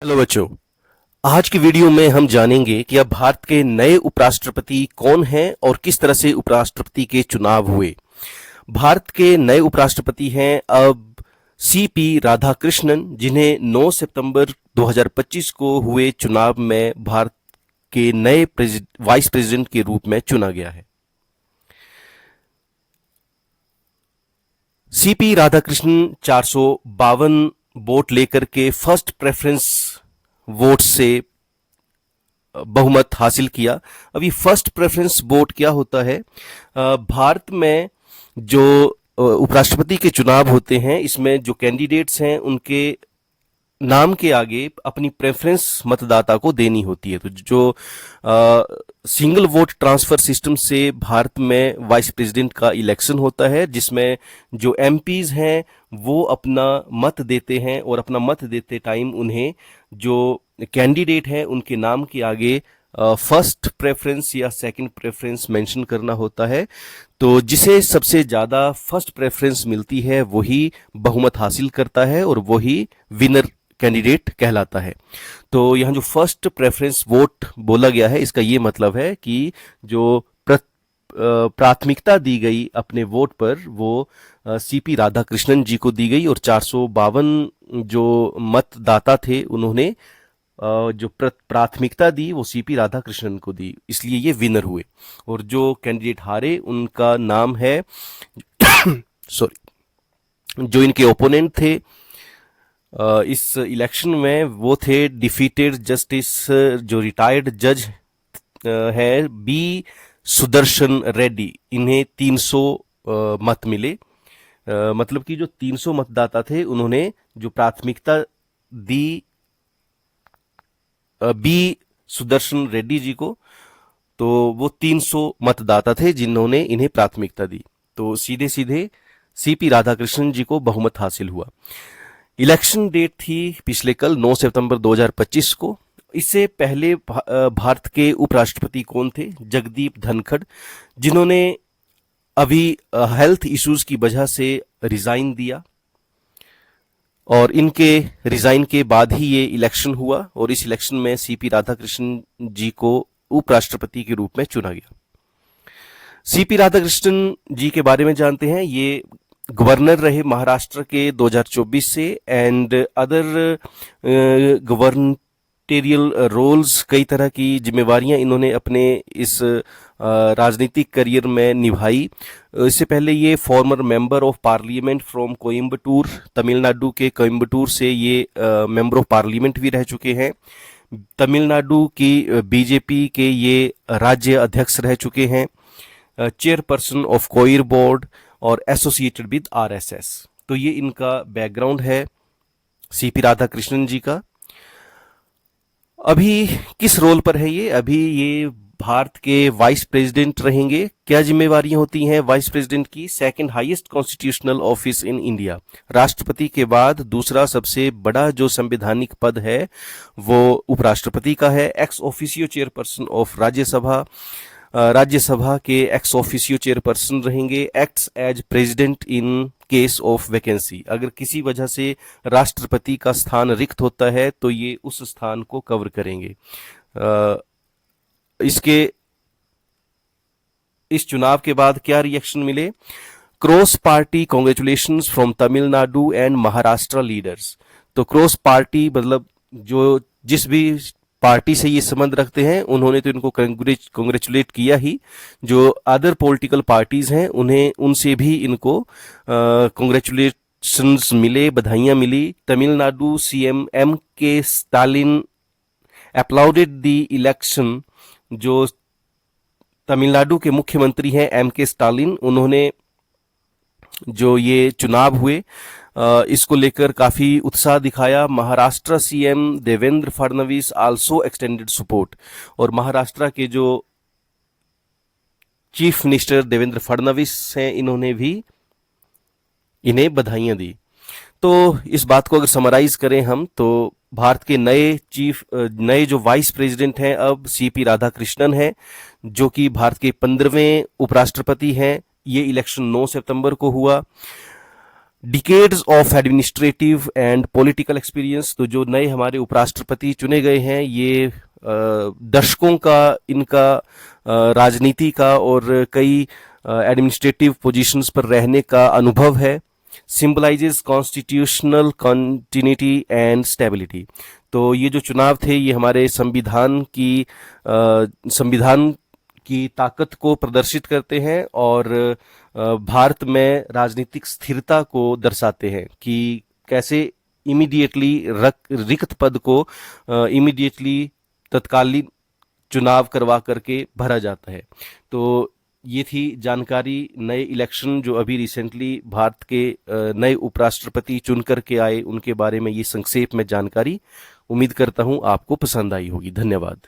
Hello बच्चों। आज की वीडियो में हम जानेंगे कि अब भारत के नए उपराष्ट्रपति कौन हैं और किस तरह से उपराष्ट्रपति के चुनाव हुए। भारत के नए उपराष्ट्रपति हैं अब सीपी राधाकृष्णन, जिन्हें 9 सितंबर 2025 को हुए चुनाव में भारत के नए वाइस प्रेसिडेंट के रूप में चुना गया है। सीपी राधाकृष्णन 452 वोट लेकर के फर्स्ट प्रेफरेंस वोट से बहुमत हासिल किया। अभी फर्स्ट प्रेफरेंस वोट क्या होता है? भारत में जो उपराष्ट्रपति के चुनाव होते हैं, इसमें जो कैंडिडेट्स हैं उनके नाम के आगे अपनी प्रेफरेंस मतदाता को देनी होती है। तो जो सिंगल वोट ट्रांसफर सिस्टम से भारत में वाइस प्रेसिडेंट का इलेक्शन होता है, जिसमें जो एमपीज हैं वो अपना मत देते हैं और अपना मत देते टाइम उन्हें जो कैंडिडेट है उनके नाम के आगे फर्स्ट प्रेफरेंस या सेकंड प्रेफरेंस मेंशन करना होता है। तो जिसे सबसे ज़्यादा फर्स्ट प्रेफरेंस मिलती है वही बहुमत हासिल करता है और वही विनर कैंडिडेट कहलाता है। तो यहाँ जो फर्स्ट प्रेफरेंस वोट बोला गया है, इसका ये मतलब है कि जो प्राथमिकता दी गई अपने वोट पर वो सीपी राधाकृष्णन जी को दी गई और 452 जो मतदाता थे उन्होंने जो प्राथमिकता दी वो सीपी राधाकृष्णन को दी, इसलिए ये विनर हुए। और जो कैंडिडेट हारे उनका नाम है सॉरी, जो इनके ओपोनेंट थे इस इलेक्शन में वो थे डिफीटेड जस्टिस, जो रिटायर्ड जज है बी सुदर्शन रेड्डी। इन्हें 300 मत मिले। मतलब कि जो 300 मतदाता थे उन्होंने जो प्राथमिकता दी बी सुदर्शन रेड्डी जी को, तो वो 300 मतदाता थे जिन्होंने इन्हें प्राथमिकता दी। तो सीधे सीधे सीपी राधाकृष्णन जी को बहुमत हासिल हुआ। इलेक्शन डेट थी पिछले कल 9 सितंबर 2025 को। इससे पहले भारत के उपराष्ट्रपति कौन थे? जगदीप धनखड़, जिन्होंने अभी हेल्थ इश्यूज की वजह से रिजाइन दिया और इनके रिजाइन के बाद ही ये इलेक्शन हुआ और इस इलेक्शन में सीपी राधाकृष्णन जी को उपराष्ट्रपति के रूप में चुना गया। सीपी राधाकृष्णन जी के बारे में जानते हैं। ये गवर्नर रहे महाराष्ट्र के 2024 से एंड अदर गवर्नटेरियल रोल्स, कई तरह की जिम्मेवारियां इन्होंने अपने इस राजनीतिक करियर में निभाई। इससे पहले ये farmer member of parliament from Coimbatore, Tamil Nadu के कोयम्बटूर से ये मेंबर ऑफ पार्लियामेंट भी रह चुके हैं। तमिलनाडु की बीजेपी के ये राज्य अध्यक्ष रह चुके हैं, चेयरपर्सन ऑफ कोयर बोर्ड और एसोसिएटेड विद आरएसएस। तो ये इनका बैकग्राउंड है सीपी राधाकृष्णन जी का। अभी किस रोल पर है ये? अभी ये भारत के वाइस प्रेसिडेंट रहेंगे। क्या जिम्मेवारियां होती हैं वाइस प्रेसिडेंट की? Second highest constitutional office in India, राष्ट्रपति के बाद दूसरा सबसे बड़ा जो संवैधानिक पद है वो उपराष्ट्रपति का है। Ex officio chairperson of Rajya Sabha, Rajya Sabha के एक्स ऑफिसियो चेयरपर्सन रहेंगे। Acts as president in case of vacancy, अगर किसी वजह से राष्ट्रपति का स्थान रिक्त होता है तो ये उस स्थान को कवर करेंगे। इस चुनाव के बाद क्या रिएक्शन मिले? Cross party congratulations from Tamil Nadu and Maharashtra leaders. तो क्रॉस पार्टी मतलब जो जिस भी पार्टी से ये संबंध रखते हैं उन्होंने तो इनको कांग्रेचुलेट किया ही, जो अदर पॉलिटिकल पार्टीज हैं उन्हें उनसे भी इनको कांग्रेचुलेशंस मिले, बधाइयां मिली। तमिलनाडु सीएम एम के स्टालिन अप्लाउडेड द इलेक्शन। जो तमिलनाडु के मुख्यमंत्री हैं एम के स्टालिन, उन्होंने जो ये चुनाव हुए इसको लेकर काफी उत्साह दिखाया। Maharashtra CM Devendra Fadnavis also extended support, और महाराष्ट्र के जो चीफ मिनिस्टर देवेंद्र फडणवीस हैं इन्होंने भी इन्हें बधाइयां दी। तो इस बात को अगर समराइज करें हम, तो भारत के नए जो वाइस प्रेसिडेंट हैं अब सीपी राधाकृष्णन हैं, जो कि भारत के 15वें उपराष्ट्रपति हैं। ये इलेक्शन 9 सितंबर को हुआ। Decades of administrative and political experience. तो जो नए हमारे उपराष्ट्रपति चुने गए हैं, ये दशकों का इनका राजनीति का और कई एडमिनिस्ट्रेटिव पोजीशंस पर रहने का अनुभव है। Symbolizes constitutional continuity and stability. तो ये जो चुनाव थे, ये हमारे संविधान की ताकत को प्रदर्शित करते हैं और भारत में राजनीतिक स्थिरता को दर्शाते हैं कि कैसे इमीडिएटली रिक्त पद को इमीडिएटली तत्कालीन चुनाव करवा करके भरा जाता है। तो ये थी जानकारी नए इलेक्शन जो अभी रिसेंटली भारत के नए उपराष्ट्रपति चुन करके आए, उनके बारे में ये संक्षेप में जानकारी। उम्मीद करता हूं आपको पसंद आई होगी। धन्यवाद।